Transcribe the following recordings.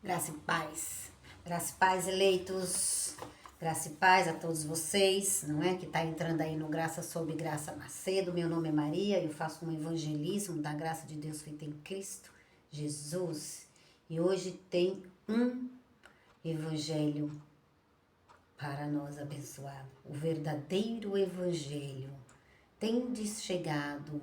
Graça e paz. Graça e paz, eleitos. Graça e paz a todos vocês, não é? Que está entrando aí no Graça sobre Graça Macedo. Meu nome é Maria, eu faço um evangelismo da graça de Deus feita em Cristo Jesus. E hoje tem um evangelho para nós abençoado. O verdadeiro evangelho. Tendes chegado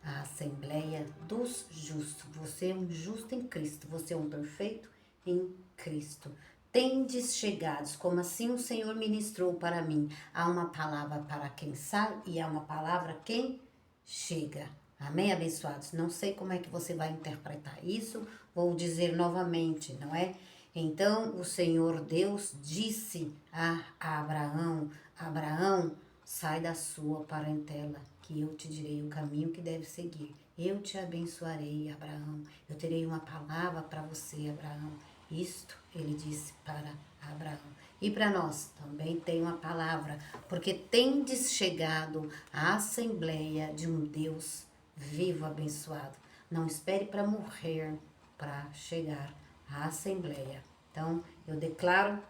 à Assembleia dos Justos. Você é um justo em Cristo, você é um perfeito em Cristo. Tendes chegados, como assim o Senhor ministrou para mim. Há uma palavra para quem sai e há uma palavra quem chega. Amém, abençoados? Não sei como é que você vai interpretar isso, vou dizer novamente, não é? Então o Senhor Deus disse a Abraão: Abraão, sai da sua parentela, que eu te direi o caminho que deve seguir. Eu te abençoarei, Abraão. Eu terei uma palavra para você, Abraão. Isto ele disse para Abraão. E para nós também tem uma palavra, porque tendes chegado à assembleia de um Deus vivo, abençoado. Não espere para morrer para chegar à assembleia. Então, eu declaro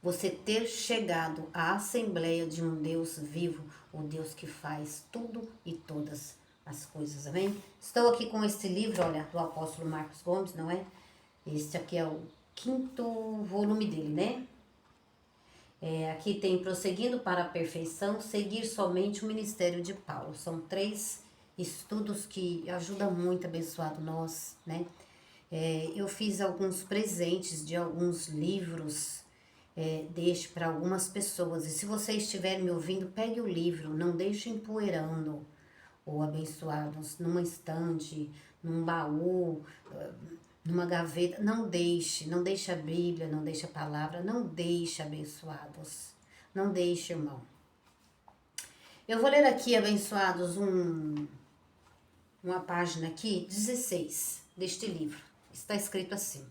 você ter chegado à assembleia de um Deus vivo, o Deus que faz tudo e todas as coisas, amém? Estou aqui com este livro, olha, do apóstolo Marcos Gomes, não é? Este aqui é o 5º volume dele, né? Aqui tem Prosseguindo para a Perfeição, Seguir Somente o Ministério de Paulo. São 3 estudos que ajudam muito, abençoado nós, né? Eu fiz alguns presentes de alguns livros, deixe para algumas pessoas. E se você estiver me ouvindo, pegue o livro, não deixe empoeirando, ou abençoados, numa estante, num baú, numa gaveta. Não deixe a Bíblia, não deixe a palavra, não deixe, abençoados. Não deixe, irmão. Eu vou ler aqui, abençoados, uma página aqui, 16, deste livro. Está escrito assim.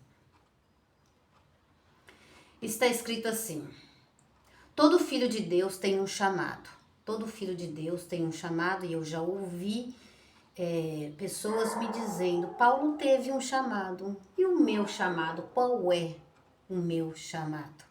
Está escrito assim: todo filho de Deus tem um chamado. Todo filho de Deus tem um chamado, e eu já ouvi pessoas me dizendo: Paulo teve um chamado. E o meu chamado? Qual é o meu chamado?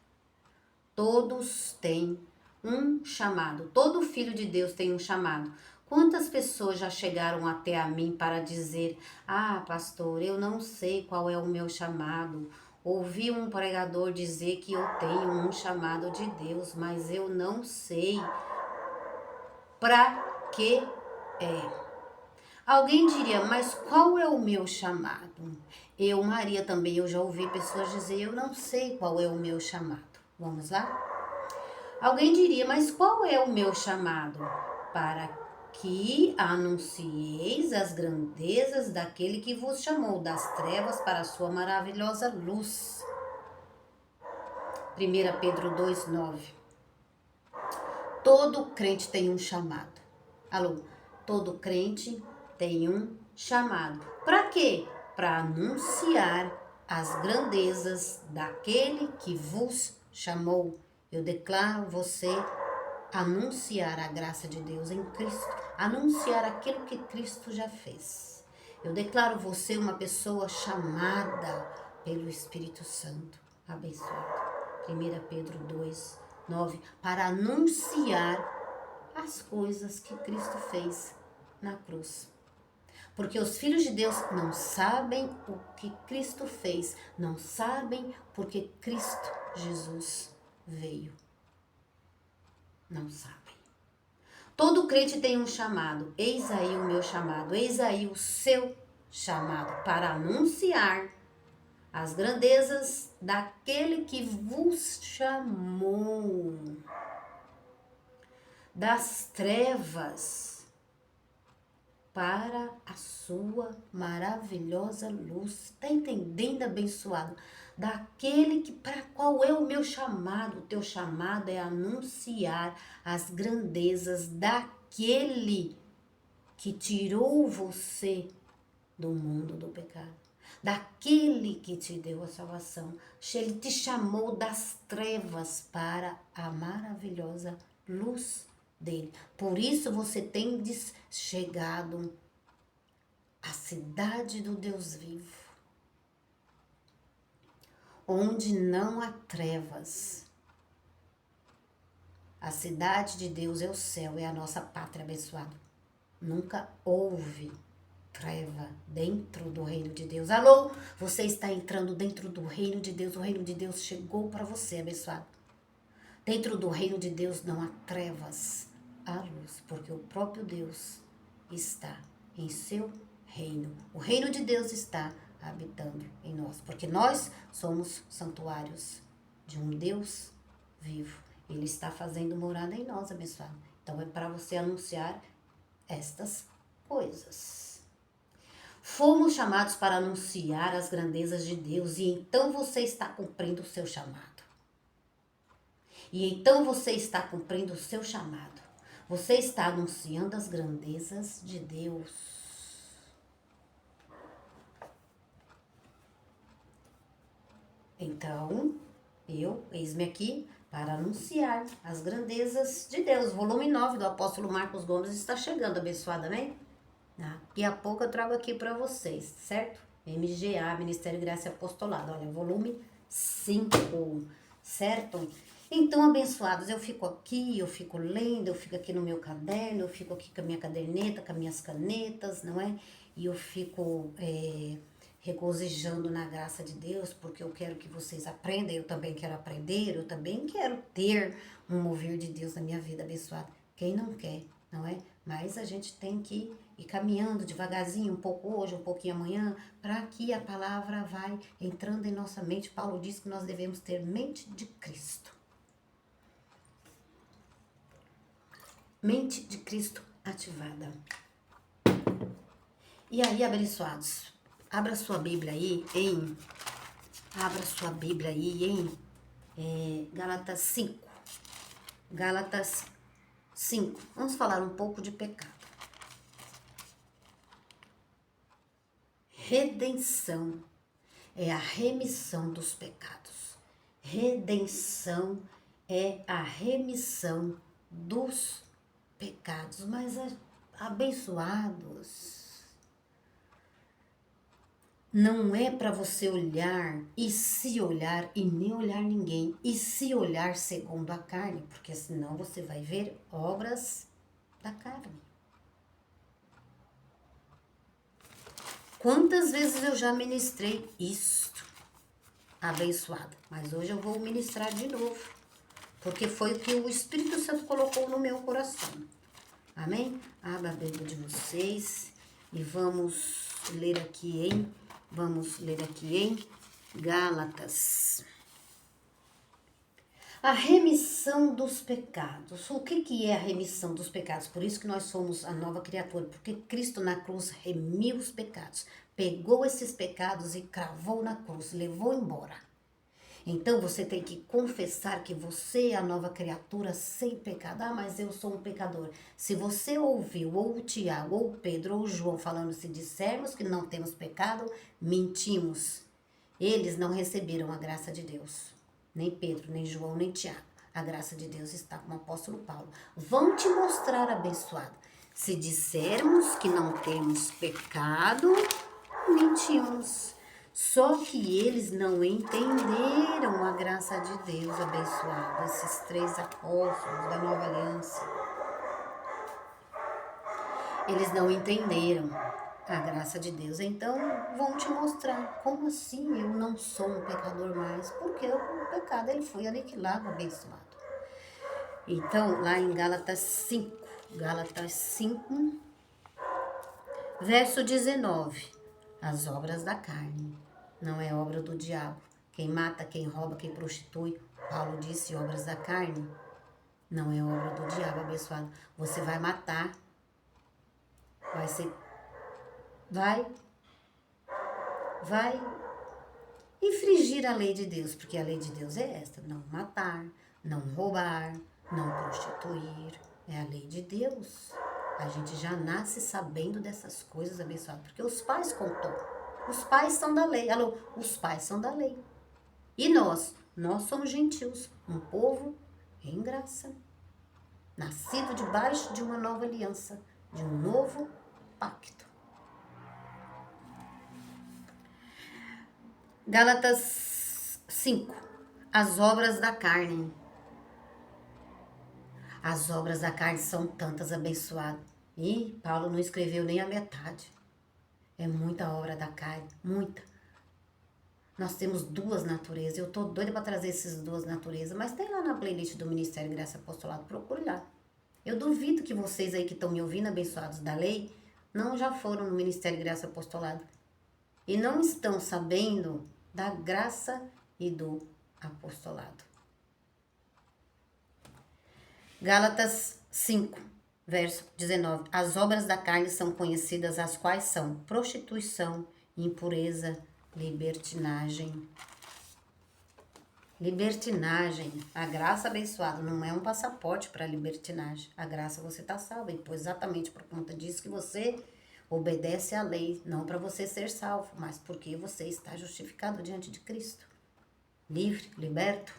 Todos têm um chamado. Todo filho de Deus tem um chamado. Quantas pessoas já chegaram até a mim para dizer: ah, pastor, eu não sei qual é o meu chamado. Ouvi um pregador dizer que eu tenho um chamado de Deus, mas eu não sei para que é. Alguém diria: mas qual é o meu chamado? Eu, Maria, também, eu já ouvi pessoas dizer: eu não sei qual é o meu chamado. Vamos lá? Alguém diria: mas qual é o meu chamado? Para que anuncieis as grandezas daquele que vos chamou das trevas para a sua maravilhosa luz. 1 Pedro 2,9. Todo crente tem um chamado. Alô? Todo crente tem um chamado. Para quê? Para anunciar as grandezas daquele que vos chamou. Eu declaro você anunciar a graça de Deus em Cristo, anunciar aquilo que Cristo já fez. Eu declaro você uma pessoa chamada pelo Espírito Santo, abençoado. 1 Pedro 2,9, para anunciar as coisas que Cristo fez na cruz. Porque os filhos de Deus não sabem o que Cristo fez, não sabem porque Cristo Jesus veio. Não sabem. Todo crente tem um chamado. Eis aí o meu chamado, eis aí o seu chamado, para anunciar as grandezas daquele que vos chamou das trevas para a sua maravilhosa luz. Está entendendo, abençoado? Daquele que, para qual é o meu chamado? O teu chamado é anunciar as grandezas daquele que tirou você do mundo do pecado. Daquele que te deu a salvação. Ele te chamou das trevas para a maravilhosa luz dele. Por isso você tem chegado à cidade do Deus vivo. onde não há trevas. A cidade de Deus é o céu, é a nossa pátria abençoada. Nunca houve treva dentro do reino de Deus. Alô, você está entrando dentro do reino de Deus. O reino de Deus chegou para você, abençoado. Dentro do reino de Deus não há trevas, há luz, porque o próprio Deus está em seu reino. O reino de Deus está habitando em nós, porque nós somos santuários de um Deus vivo. Ele está fazendo morada em nós, abençoado. Então é para você anunciar estas coisas. Fomos chamados para anunciar as grandezas de Deus e então você está cumprindo o seu chamado. E então você está cumprindo o seu chamado. Você está anunciando as grandezas de Deus. Então, eis-me aqui para anunciar as grandezas de Deus. Volume 9 do apóstolo Marcos Gomes está chegando, abençoada, amém? Daqui a pouco eu trago aqui para vocês, certo? MGA, Ministério Graça e Apostolado. Olha, volume 5, certo? Então, abençoados, eu fico aqui, eu fico lendo, eu fico aqui no meu caderno, eu fico aqui com a minha caderneta, com as minhas canetas, não é? E eu fico regozijando na graça de Deus, porque eu quero que vocês aprendam, eu também quero aprender, eu também quero ter um mover de Deus na minha vida, abençoado. Quem não quer, não é? Mas a gente tem que ir caminhando devagarzinho, um pouco hoje, um pouquinho amanhã, para que a palavra vai entrando em nossa mente. Paulo diz que nós devemos ter mente de Cristo. Mente de Cristo ativada. E aí, abençoados, abra sua Bíblia aí em Gálatas 5. Gálatas 5. Vamos falar um pouco de pecado. Redenção é a remissão dos pecados. Redenção é a remissão dos pecados. Mas abençoados, não é para você olhar e se olhar e nem olhar ninguém e se olhar segundo a carne, porque senão você vai ver obras da carne. Quantas vezes eu já ministrei isto, abençoada, mas hoje eu vou ministrar de novo, porque foi o que o Espírito Santo colocou no meu coração. Amém? Abra a Bíblia de vocês e vamos ler aqui em Gálatas. A remissão dos pecados. O que é a remissão dos pecados? Por isso que nós somos a nova criatura, porque Cristo na cruz remiu os pecados, pegou esses pecados e cravou na cruz, levou embora. Então você tem que confessar que você é a nova criatura sem pecado. Ah, mas eu sou um pecador. Se você ouviu ou o Tiago, ou o Pedro, ou o João falando, se dissermos que não temos pecado, mentimos. Eles não receberam a graça de Deus. Nem Pedro, nem João, nem Tiago. A graça de Deus está com o apóstolo Paulo. Vão te mostrar, abençoado. Se dissermos que não temos pecado, mentimos. Só que eles não entenderam a graça de Deus, abençoado. Esses 3 apóstolos da nova aliança. Eles não entenderam a graça de Deus. Então, vão te mostrar como assim eu não sou um pecador mais. Porque o pecado ele foi aniquilado, abençoado. Então, lá em Gálatas 5, verso 19. As obras da carne não é obra do diabo. Quem mata, quem rouba, quem prostitui, Paulo disse, obras da carne não é obra do diabo, abençoado. Você vai matar, vai infringir a lei de Deus, porque a lei de Deus é esta: não matar, não roubar, não prostituir. É a lei de Deus. A gente já nasce sabendo dessas coisas, abençoado, porque os pais contou. Os pais são da lei. Alô, os pais são da lei. E nós somos gentios, um povo em graça, nascido debaixo de uma nova aliança, de um novo pacto. Gálatas 5. As obras da carne. As obras da carne são tantas, abençoado. E Paulo não escreveu nem a metade. É muita obra da carne, muita. Nós temos duas naturezas. Eu tô doida para trazer essas duas naturezas, mas tem lá na playlist do Ministério Graça e Apostolado, procure lá. Eu duvido que vocês aí que estão me ouvindo, abençoados da lei, não já foram no Ministério Graça e Apostolado e não estão sabendo da graça e do apostolado. Gálatas 5, verso 19. As obras da carne são conhecidas, as quais são prostituição, impureza, libertinagem. Libertinagem, a graça abençoada não é um passaporte para libertinagem. A graça você está salvo, e pois exatamente por conta disso que você obedece à lei, não para você ser salvo, mas porque você está justificado diante de Cristo. Livre, liberto,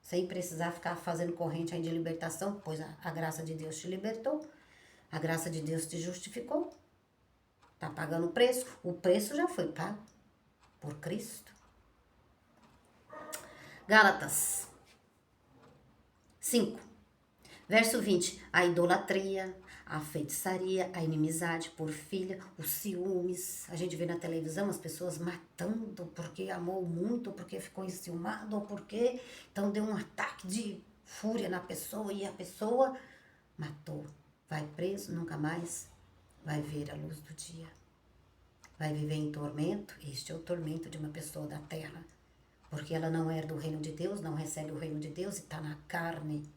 sem precisar ficar fazendo corrente aí de libertação, pois a graça de Deus te libertou, a graça de Deus te justificou. Está pagando o preço já foi pago por Cristo. Gálatas 5, verso 20. A idolatria, a feitiçaria, a inimizade, porfia, os ciúmes. A gente vê na televisão as pessoas matando porque amou muito, ou porque ficou enciumado, ou porque então deu um ataque de fúria na pessoa e a pessoa matou. Vai preso, nunca mais vai ver a luz do dia. Vai viver em tormento. Este é o tormento de uma pessoa da terra. Porque ela não é do reino de Deus, não recebe o reino de Deus e está na carne.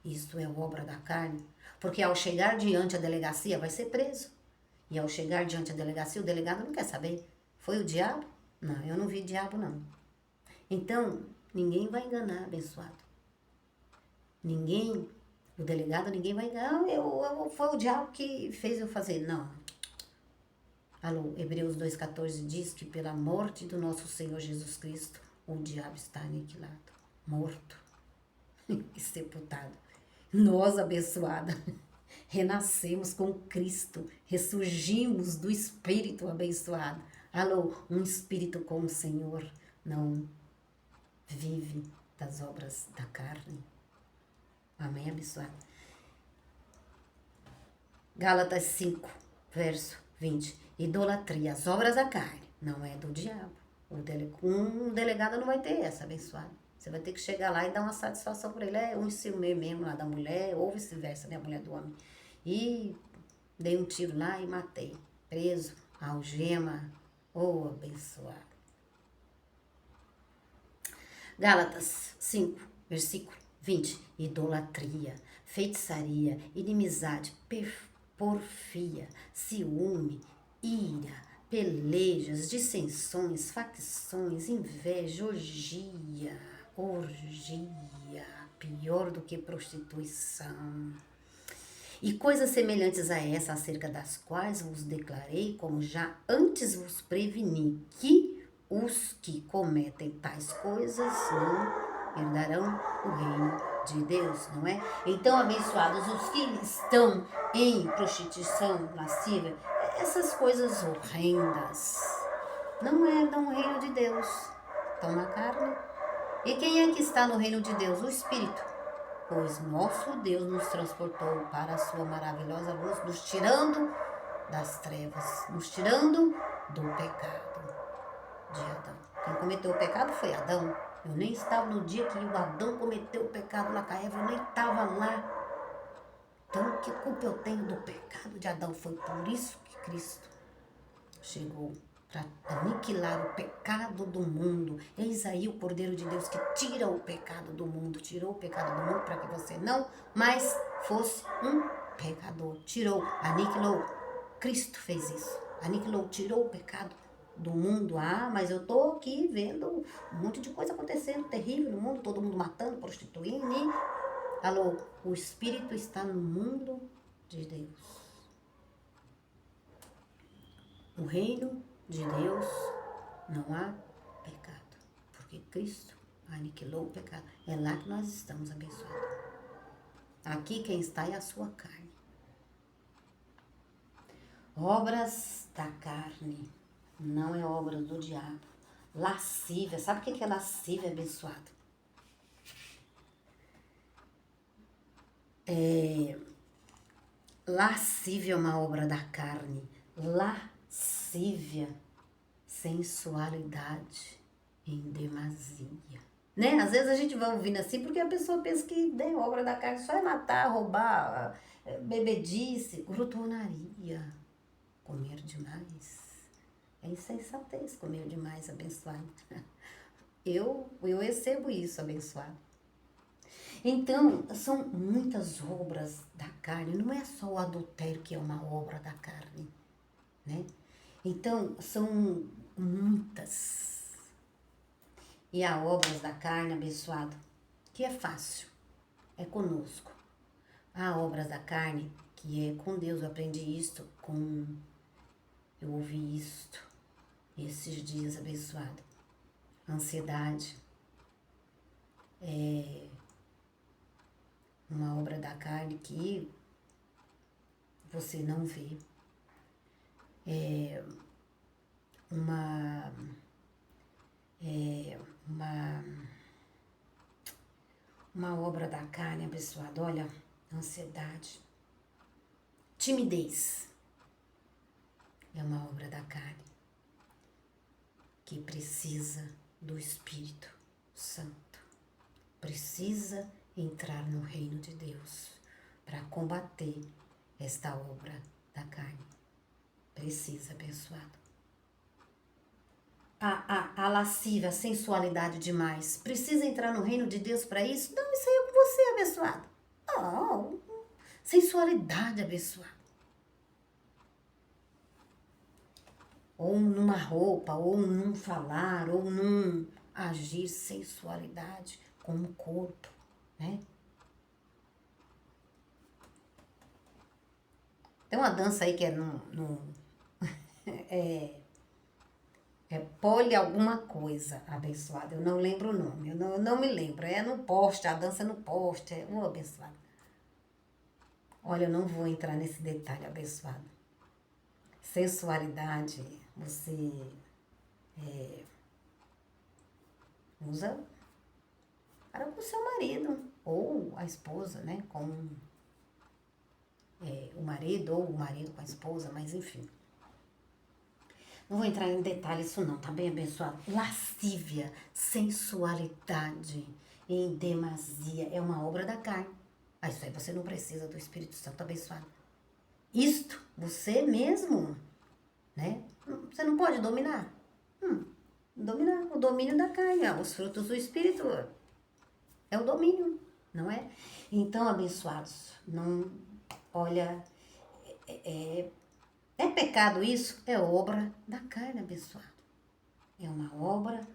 Isso é obra da carne. Porque ao chegar diante a delegacia vai ser preso. E ao chegar diante a delegacia, o delegado não quer saber. Foi o diabo? Não, eu não vi diabo não. Então, ninguém vai enganar, abençoado. Ninguém, o delegado, ninguém vai enganar. Foi o diabo que fez eu fazer. Não. Alô, Hebreus 2,14 diz que pela morte do nosso Senhor Jesus Cristo, o diabo está aniquilado, morto e sepultado. Nós, abençoada, renascemos com Cristo, ressurgimos do Espírito abençoado. Alô, um Espírito com o Senhor não vive das obras da carne. Amém, abençoado? Gálatas 5, verso 20. Idolatria, as obras da carne, não é do diabo. Um delegado não vai ter essa, abençoado. Você vai ter que chegar lá e dar uma satisfação para ele. É um ciúme mesmo lá da mulher, ou vice-versa, né? A mulher do homem. E dei um tiro lá e matei. Preso, algema, abençoado. Gálatas 5, versículo 20. Idolatria, feitiçaria, inimizade, porfia, ciúme, ira, pelejas, dissensões, facções, inveja, orgia, pior do que prostituição. E coisas semelhantes a essa, acerca das quais vos declarei, como já antes vos preveni, que os que cometem tais coisas não herdarão o reino de Deus, não é? Então, abençoados, os que estão em prostituição lasciva, essas coisas horrendas, não herdam o reino de Deus, estão na carne. E quem é que está no reino de Deus? O Espírito. Pois nosso Deus nos transportou para a sua maravilhosa luz, nos tirando das trevas, nos tirando do pecado de Adão. Quem cometeu o pecado foi Adão. Eu nem estava no dia que o Adão cometeu o pecado lá com a Eva, eu nem estava lá. Então, que culpa eu tenho do pecado de Adão? Foi por isso que Cristo chegou, para aniquilar o pecado do mundo. Eis aí o Cordeiro de Deus que tira o pecado do mundo, tirou o pecado do mundo para que você não mais fosse um pecador. Tirou, aniquilou. Cristo fez isso, aniquilou, tirou o pecado do mundo. Ah, mas eu tô aqui vendo um monte de coisa acontecendo terrível no mundo, todo mundo matando, prostituindo. Alô, o Espírito está no mundo de Deus. O reino de Deus não há pecado, porque Cristo aniquilou o pecado. É lá que nós estamos abençoados. Aqui quem está é a sua carne. Obras da carne, não é obra do diabo. Lascívia. Sabe o que é lascívia, abençoado? Lascívia é uma obra da carne. Lascívia, sensualidade em demasia. Né? Às vezes a gente vai ouvindo assim porque a pessoa pensa que né, obra da carne só é matar, roubar, bebedice, glutonaria, comer demais. É insensatez comer demais, abençoado. Eu recebo isso, abençoado. Então, são muitas obras da carne, não é só o adultério que é uma obra da carne, né? Então, são muitas. E há obras da carne, abençoado, que é fácil, é conosco. Há obras da carne que é com Deus, eu aprendi isto, eu ouvi isto esses dias, abençoado. Ansiedade é uma obra da carne que você não vê. É uma obra da carne, abençoado. Olha, ansiedade. Timidez é uma obra da carne que precisa do Espírito Santo. Precisa entrar no reino de Deus para combater esta obra da carne. Precisa, abençoado. A lascívia, a sensualidade demais. Precisa entrar no reino de Deus para isso? Não, isso aí é com você, abençoado. Não, sensualidade, abençoado. Ou numa roupa, ou num falar, ou num agir, sensualidade com o corpo, né? Tem uma dança aí que é pole alguma coisa, abençoado. Eu não lembro o nome, eu não me lembro. É no poste, a dança no poste. Abençoado. Olha, eu não vou entrar nesse detalhe, abençoado. Sensualidade, você usa para com o seu marido, ou a esposa, né? Com o marido, ou o marido com a esposa, mas enfim. Não vou entrar em detalhe isso não, tá bem, abençoado? Lascívia, sensualidade em demasia é uma obra da carne. Isso aí você não precisa do Espírito Santo, abençoado. Isto, você mesmo, né? Você não pode dominar. Dominar, o domínio da carne, os frutos do Espírito é o domínio, não é? Então, abençoados, não, olha, é pecado isso? É obra da carne, abençoado. É uma obra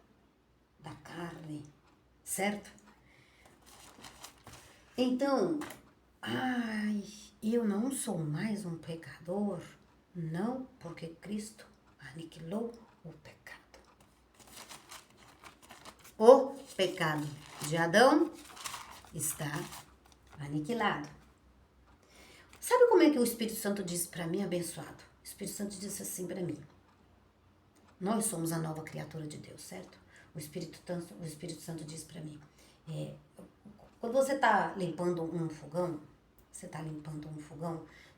da carne, certo? Então, eu não sou mais um pecador, não, porque Cristo aniquilou o pecado. O pecado de Adão está aniquilado. Sabe como é que o Espírito Santo disse para mim, abençoado? O Espírito Santo disse assim para mim. Nós somos a nova criatura de Deus, certo? O Espírito Santo disse para mim. Quando você está limpando um fogão,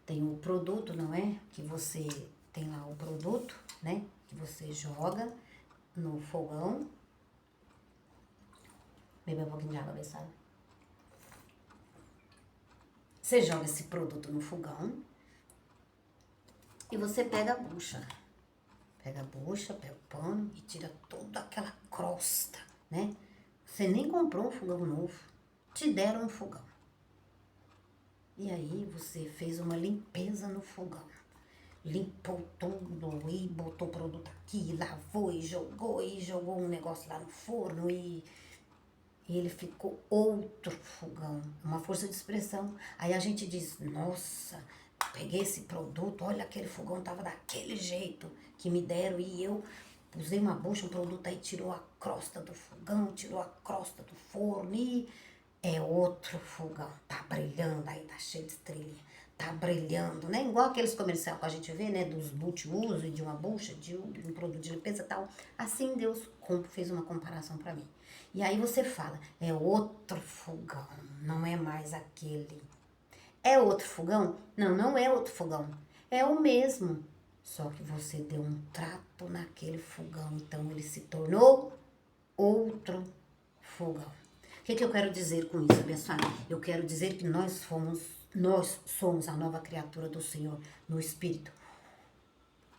tem o produto, não é? Que você tem lá o produto, né? Que você joga no fogão. Beber um pouquinho de água, sabe? Você joga esse produto no fogão e você pega a bucha. Pega a bucha, pega o pano e tira toda aquela crosta, né? Você nem comprou um fogão novo, te deram um fogão. E aí você fez uma limpeza no fogão. Limpou tudo e botou produto aqui, lavou e jogou um negócio lá no forno e ele ficou outro fogão, uma força de expressão. Aí a gente diz, nossa, peguei esse produto, olha, aquele fogão tava daquele jeito que me deram e eu usei uma bucha, um produto aí tirou a crosta do fogão, tirou a crosta do forno e é outro fogão, tá brilhando aí, tá cheio de estrelinha. tá brilhando, né? Igual aqueles comerciais que a gente vê, né? Dos multiuso e de uma bucha, de um produto de limpeza e tal. Assim Deus fez uma comparação para mim. E aí você fala, é outro fogão, não é mais aquele. É outro fogão? Não, não é outro fogão. É o mesmo. Só que você deu um trato naquele fogão, então ele se tornou outro fogão. O que eu quero dizer com isso, abençoado? Eu quero dizer que nós somos a nova criatura do Senhor no Espírito.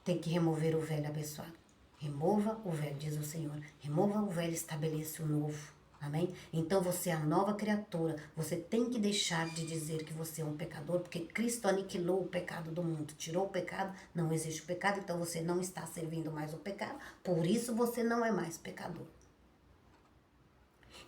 Tem que remover o velho, abençoado. Remova o velho, diz o Senhor. Remova o velho e estabeleça o novo. Amém? Então você é a nova criatura. Você tem que deixar de dizer que você é um pecador, porque Cristo aniquilou o pecado do mundo. Tirou o pecado, não existe o pecado, então você não está servindo mais o pecado. Por isso você não é mais pecador.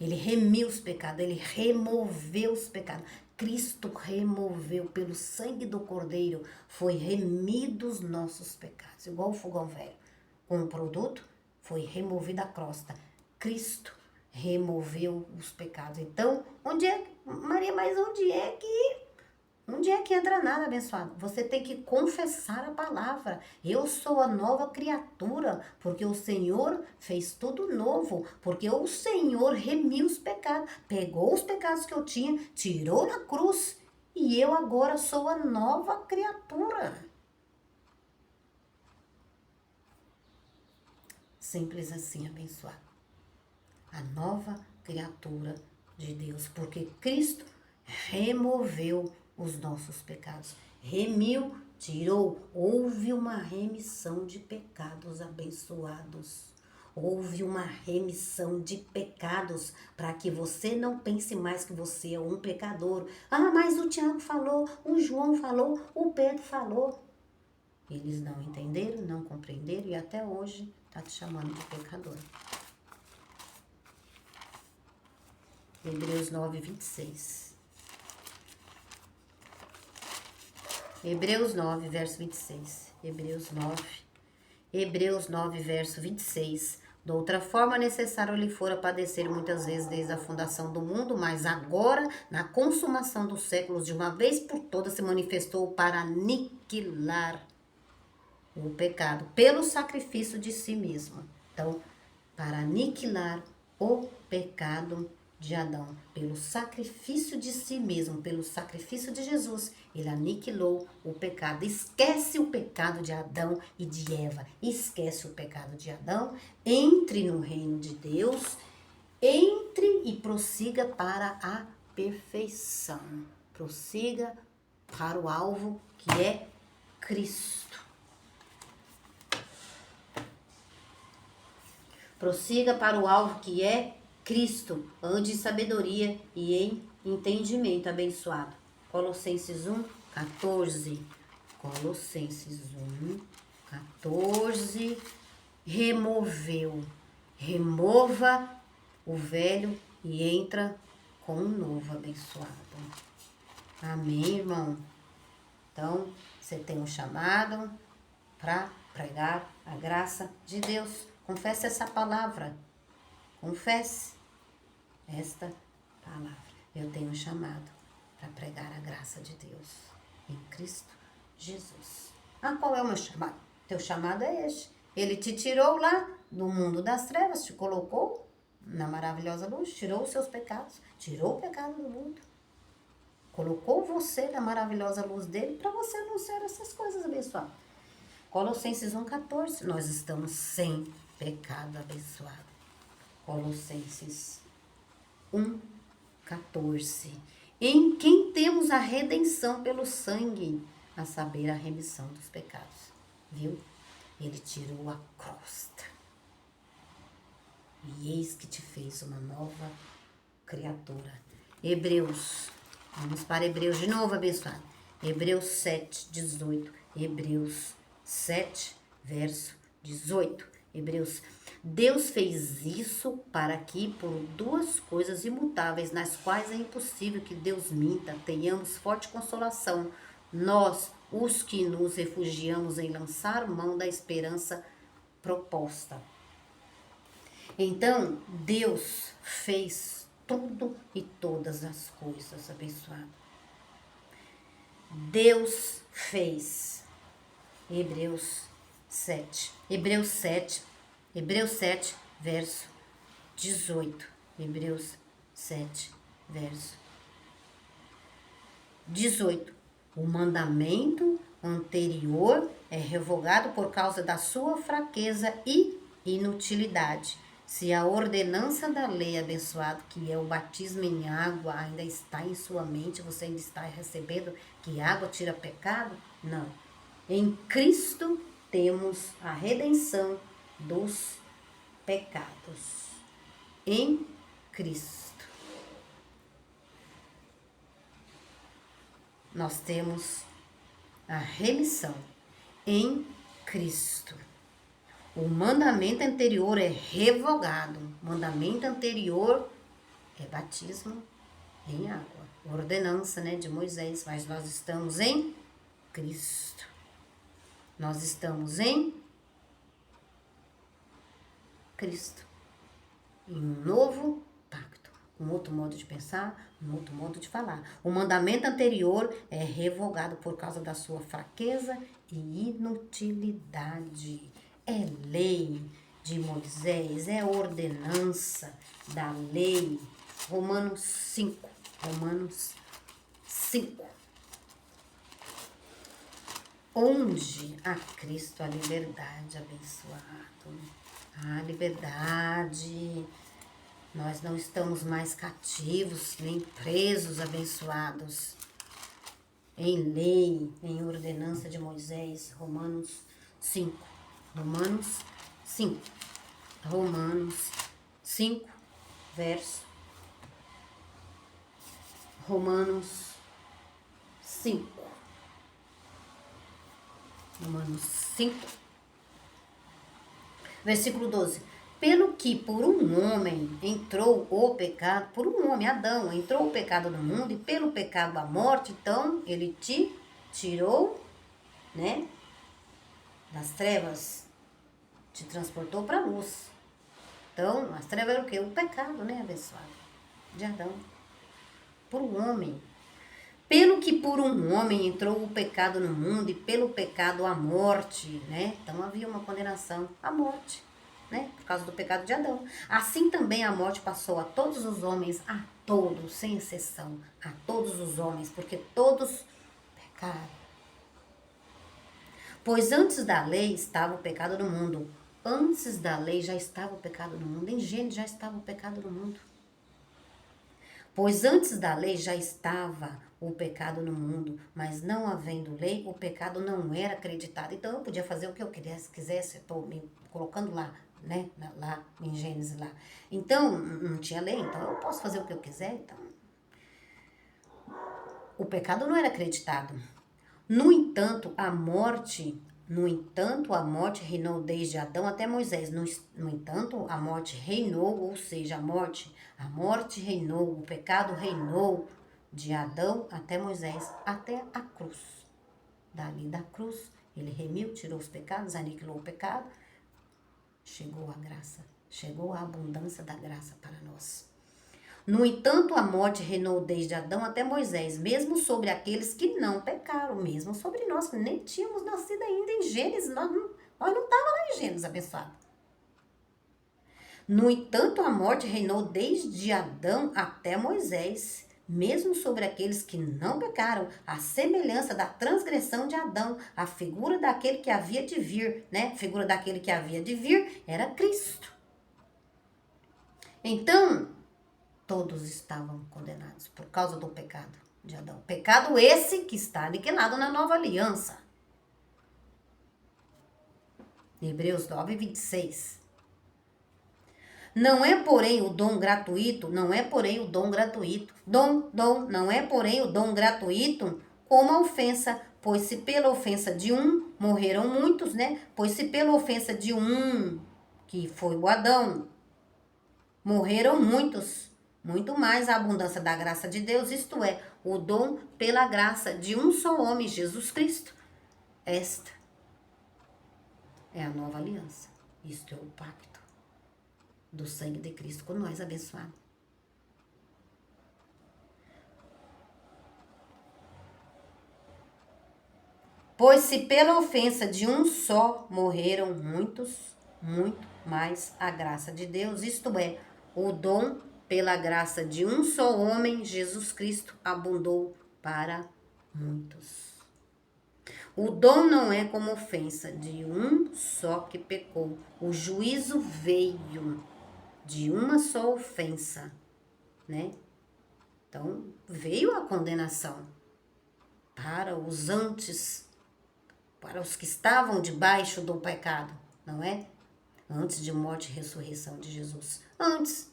Ele remiu os pecados, ele removeu os pecados. Cristo removeu pelo sangue do Cordeiro, foi remido os nossos pecados. Igual o fogão velho. Com o produto, foi removida a crosta. Cristo removeu os pecados. Então, Maria, mas onde é que entra nada, abençoado? Você tem que confessar a palavra. Eu sou a nova criatura, porque o Senhor fez tudo novo, porque o Senhor remiu os pecados, pegou os pecados que eu tinha, tirou na cruz, e eu agora sou a nova criatura. Simples assim, abençoado. A nova criatura de Deus, porque Cristo removeu os nossos pecados. Remiu, tirou. Houve uma remissão de pecados, abençoados. Houve uma remissão de pecados para que você não pense mais que você é um pecador. Ah, mas o Tiago falou, o João falou, o Pedro falou. Eles não entenderam, não compreenderam e até hoje está te chamando de pecador. Hebreus 9, 26. Hebreus 9, verso 26. Hebreus 9, verso 26. De outra forma, necessário lhe fora padecer muitas vezes desde a fundação do mundo, mas agora, na consumação dos séculos, de uma vez por todas, se manifestou para aniquilar o pecado, pelo sacrifício de si mesmo. Então, para aniquilar o pecado de Adão, pelo sacrifício de si mesmo, pelo sacrifício de Jesus, ele aniquilou o pecado. Esquece o pecado de Adão e de Eva. Esquece o pecado de Adão. Entre no reino de Deus. Entre e prossiga para a perfeição. Prossiga para o alvo que é Cristo. Prossiga para o alvo que é Cristo, ande em sabedoria e em entendimento, abençoado. Colossenses 1, 14. Colossenses 1, 14. Remova o velho e entra com o novo, abençoado. Amém, irmão? Então, você tem um chamado para pregar a graça de Deus. Confesse essa palavra. Confesse esta palavra. Eu tenho um chamado para pregar a graça de Deus em Cristo Jesus. Ah, qual é o meu chamado? Teu chamado é este. Ele te tirou lá do mundo das trevas, te colocou na maravilhosa luz, tirou os seus pecados, tirou o pecado do mundo. Colocou você na maravilhosa luz dele para você anunciar essas coisas, abençoado. Colossenses 1,14. Nós estamos sem pecado, abençoado. Colossenses 1,14. Em quem temos a redenção pelo sangue, a saber, a remissão dos pecados. Viu? Ele tirou a crosta. E eis que te fez uma nova criatura. Hebreus. Vamos para Hebreus de novo, abençoado. Hebreus 7, 18. Hebreus 7, verso 18. Hebreus. Deus fez isso para que, por duas coisas imutáveis, nas quais é impossível que Deus minta, tenhamos forte consolação. Nós, os que nos refugiamos em lançar mão da esperança proposta. Então, Deus fez tudo e todas as coisas, abençoado. Deus fez. Hebreus 7. Hebreus 7, verso 18. Hebreus 7, verso 18. O mandamento anterior é revogado por causa da sua fraqueza e inutilidade. Se a ordenança da lei abençoada, que é o batismo em água, ainda está em sua mente, você ainda está recebendo que água tira pecado? Não. Em Cristo temos a redenção dos pecados. Em Cristo. Nós temos a remissão em Cristo. O mandamento anterior é revogado. O mandamento anterior é batismo em água. Ordenança, de Moisés. Mas nós estamos em Cristo. Nós estamos em Cristo. Em um novo pacto. Um outro modo de pensar, um outro modo de falar. O mandamento anterior é revogado por causa da sua fraqueza e inutilidade. É lei de Moisés, é ordenança da lei. Romanos 5. Romanos 5. Onde a Cristo a liberdade, abençoado. A liberdade. Nós não estamos mais cativos, nem presos, abençoados. Em lei, em ordenança de Moisés. Romanos 5. Romanos 5. Romanos 5, verso. Romanos 5. Romanos 5, versículo 12. Pelo que por um homem entrou o pecado, por um homem, Adão, entrou o pecado no mundo, e pelo pecado a morte, então ele te tirou, das trevas, te transportou para a luz. Então, as trevas eram o quê? O pecado, abençoado, de Adão. Por um homem. Pelo que por um homem entrou o pecado no mundo, e pelo pecado a morte, Então havia uma condenação, a morte, por causa do pecado de Adão. Assim também a morte passou a todos os homens, a todos, sem exceção, a todos os homens, porque todos pecaram. Pois antes da lei estava o pecado no mundo. Antes da lei já estava o pecado no mundo. Em Gênesis já estava o pecado no mundo. Pois antes da lei já estava o pecado no mundo, mas não havendo lei, o pecado não era acreditado. Então eu podia fazer o que eu quisesse, estou me colocando lá, lá em Gênesis lá. Então, não tinha lei, então eu posso fazer o que eu quiser. Então, o pecado não era acreditado. No entanto, a morte reinou desde Adão até Moisés. No entanto, a morte reinou, ou seja, a morte reinou, o pecado reinou de Adão até Moisés, até a cruz. Dali da cruz, ele remiu, tirou os pecados, aniquilou o pecado, chegou a graça, chegou a abundância da graça para nós. No entanto, a morte reinou desde Adão até Moisés, mesmo sobre aqueles que não pecaram, mesmo sobre nós, que nem tínhamos nascido ainda em Gênesis, nós não estávamos lá em Gênesis, abençoado. No entanto, a morte reinou desde Adão até Moisés, mesmo sobre aqueles que não pecaram, a semelhança da transgressão de Adão, a figura daquele que havia de vir, A figura daquele que havia de vir era Cristo. Então, todos estavam condenados por causa do pecado de Adão. Pecado esse que está aniquilado na nova aliança. Hebreus 9, 26. Não é, porém, o dom gratuito, não é, porém, o dom gratuito. Não é, porém, o dom gratuito como a ofensa, pois se pela ofensa de um morreram muitos, Pois se pela ofensa de um, que foi o Adão, morreram muitos, muito mais a abundância da graça de Deus, isto é, o dom pela graça de um só homem, Jesus Cristo. Esta é a nova aliança. Isto é o pacto do sangue de Cristo com nós, abençoado. Pois se pela ofensa de um só morreram muitos, muito mais a graça de Deus, isto é, o dom pela graça de um só homem, Jesus Cristo, abundou para muitos. O dom não é como ofensa de um só que pecou. O juízo veio de uma só ofensa, né? Então, veio a condenação para os antes, para os que estavam debaixo do pecado, não é? Antes de morte e ressurreição de Jesus. Antes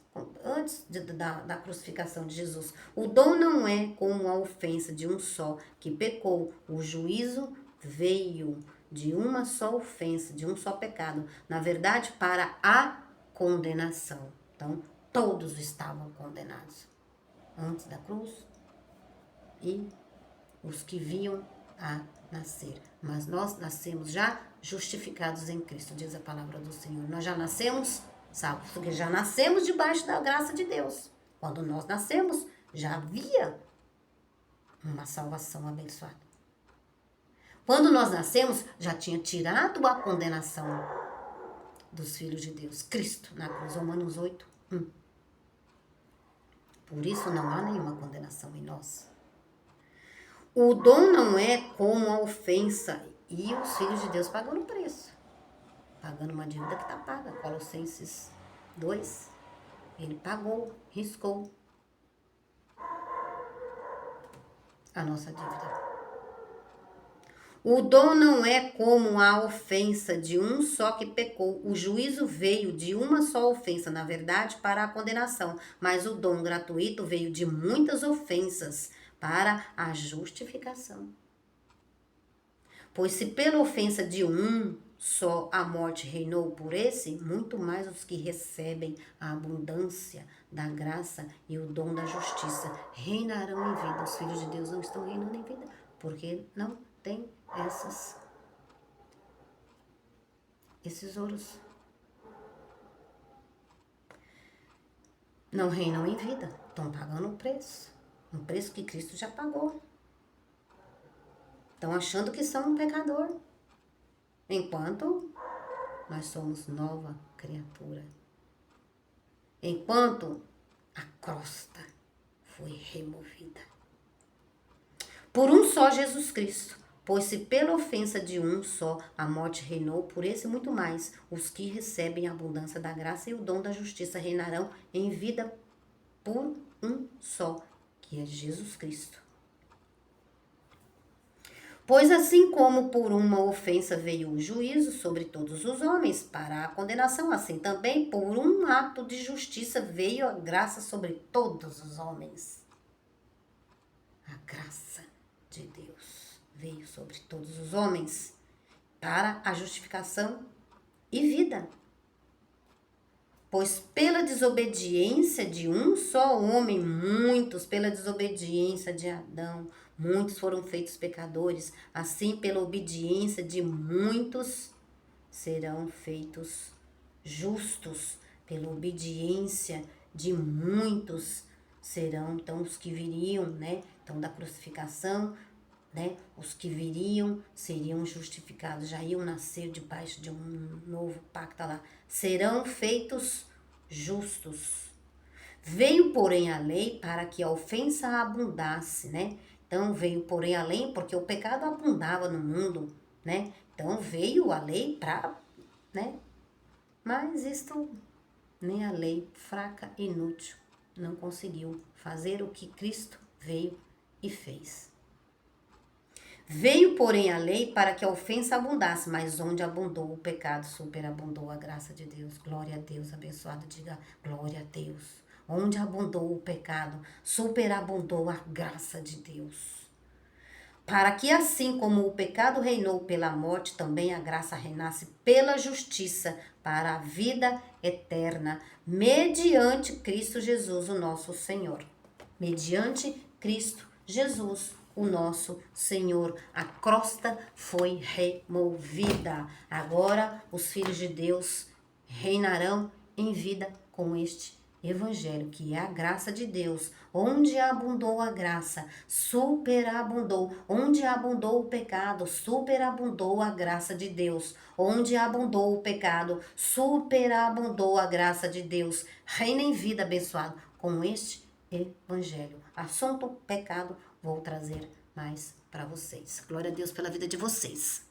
da crucificação de Jesus. O dom não é como a ofensa de um só que pecou. O juízo veio de uma só ofensa, de um só pecado. Na verdade, para a condenação. Então, todos estavam condenados antes da cruz e os que vinham a nascer. Mas nós nascemos já justificados em Cristo, diz a palavra do Senhor. Nós já nascemos salvos, porque já nascemos debaixo da graça de Deus. Quando nós nascemos, já havia uma salvação abençoada. Quando nós nascemos, já tinha tirado a condenação dos filhos de Deus. Cristo na cruz, Romanos 8, 1. Por isso não há nenhuma condenação em nós. O dom não é como a ofensa, e os filhos de Deus pagando o preço. Pagando uma dívida que está paga. Colossenses 2. Ele pagou, riscou a nossa dívida. O dom não é como a ofensa de um só que pecou. O juízo veio de uma só ofensa, na verdade, para a condenação. Mas o dom gratuito veio de muitas ofensas para a justificação. Pois se pela ofensa de um só a morte reinou por esse, muito mais os que recebem a abundância da graça e o dom da justiça reinarão em vida. Os filhos de Deus não estão reinando em vida, porque não tem esses ouros. Não reinam em vida, estão pagando um preço que Cristo já pagou. Estão achando que são um pecador, enquanto nós somos nova criatura. Enquanto a crosta foi removida. Por um só Jesus Cristo, pois se pela ofensa de um só a morte reinou, por esse muito mais os que recebem a abundância da graça e o dom da justiça reinarão em vida por um só, que é Jesus Cristo. Pois assim como por uma ofensa veio o juízo sobre todos os homens para a condenação, assim também por um ato de justiça veio a graça sobre todos os homens. A graça de Deus veio sobre todos os homens para a justificação e vida. Pois pela desobediência de um só homem, muitos, pela desobediência de Adão, muitos foram feitos pecadores. Assim, pela obediência de muitos, serão feitos justos. Pela obediência de muitos serão, então, os que viriam, né? Então, da crucificação, né? Os que viriam seriam justificados, já iam nascer debaixo de um novo pacto lá. Serão feitos justos. Veio, porém, a lei para que a ofensa abundasse, né? Então, veio, porém, a lei porque o pecado abundava no mundo, né? Então, veio a lei para, né? Mas isto, nem a lei fraca e inútil, não conseguiu fazer o que Cristo veio e fez. Veio, porém, a lei para que a ofensa abundasse, mas onde abundou o pecado, superabundou a graça de Deus. Glória a Deus, abençoado, diga glória a Deus. Onde abundou o pecado, superabundou a graça de Deus. Para que assim como o pecado reinou pela morte, também a graça reinasse pela justiça para a vida eterna, mediante Cristo Jesus, o nosso Senhor. Mediante Cristo Jesus, o nosso Senhor. A crosta foi removida. Agora os filhos de Deus reinarão em vida com este evangelho, que é a graça de Deus. Onde abundou a graça, superabundou. Onde abundou o pecado, superabundou a graça de Deus. Onde abundou o pecado, superabundou a graça de Deus. Reina em vida, abençoado, com este evangelho. Assunto pecado, vou trazer mais para vocês. Glória a Deus pela vida de vocês.